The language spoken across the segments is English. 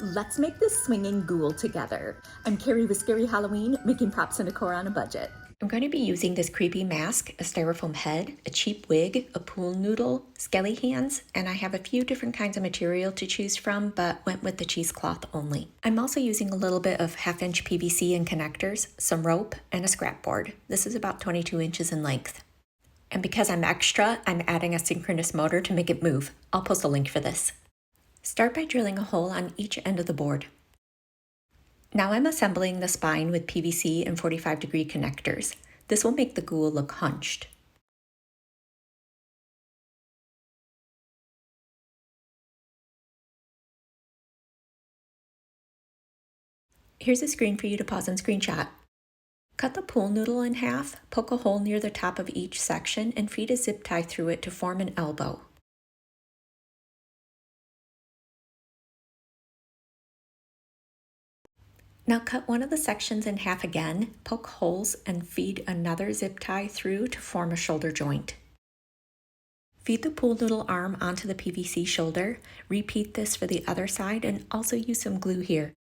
Let's make this swinging ghoul together. I'm Carrie with Scary Halloween, making props and decor on a budget. I'm going to be using this creepy mask, a styrofoam head, a cheap wig, a pool noodle, skelly hands, and I have a few different kinds of material to choose from, but went with the cheesecloth only. I'm also using a little bit of 1/2-inch PVC and connectors, some rope, and a scrap board. This is about 22 inches in length. And because I'm extra, I'm adding a synchronous motor to make it move. I'll post a link for this. Start by drilling a hole on each end of the board. Now I'm assembling the spine with PVC and 45-degree connectors. This will make the ghoul look hunched. Here's a screen for you to pause and screenshot. Cut the pool noodle in half, poke a hole near the top of each section, and feed a zip tie through it to form an elbow. Now cut one of the sections in half again, poke holes, and feed another zip tie through to form a shoulder joint. Feed the pool noodle arm onto the PVC shoulder, repeat this for the other side, and also use some glue here.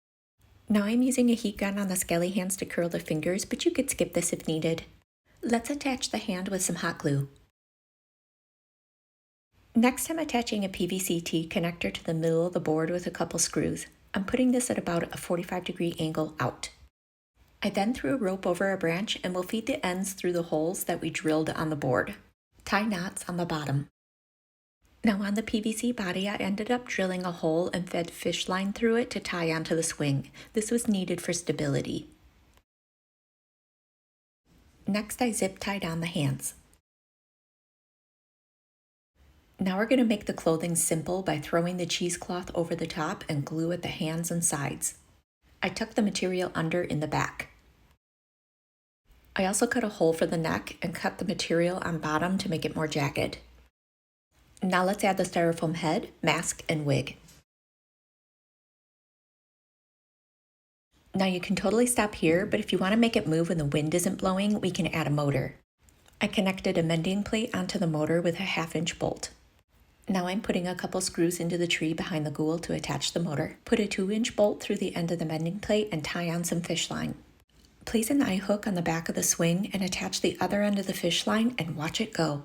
Now I'm using a heat gun on the skelly hands to curl the fingers, but you could skip this if needed. Let's attach the hand with some hot glue. Next, I'm attaching a PVC T connector to the middle of the board with a couple screws. I'm putting this at about a 45-degree angle out. I then threw a rope over a branch and will feed the ends through the holes that we drilled on the board. Tie knots on the bottom. Now on the PVC body, I ended up drilling a hole and fed fish line through it to tie onto the swing. This was needed for stability. Next, I zip tied on the hands. Now we're going to make the clothing simple by throwing the cheesecloth over the top and glue at the hands and sides. I tuck the material under in the back. I also cut a hole for the neck and cut the material on bottom to make it more jagged. Now let's add the styrofoam head, mask, and wig. Now you can totally stop here, but if you want to make it move when the wind isn't blowing, we can add a motor. I connected a mending plate onto the motor with a 1/2-inch bolt. Now I'm putting a couple screws into the tree behind the ghoul to attach the motor. Put a 2-inch bolt through the end of the mending plate and tie on some fish line. Place an eye hook on the back of the swing and attach the other end of the fish line and watch it go.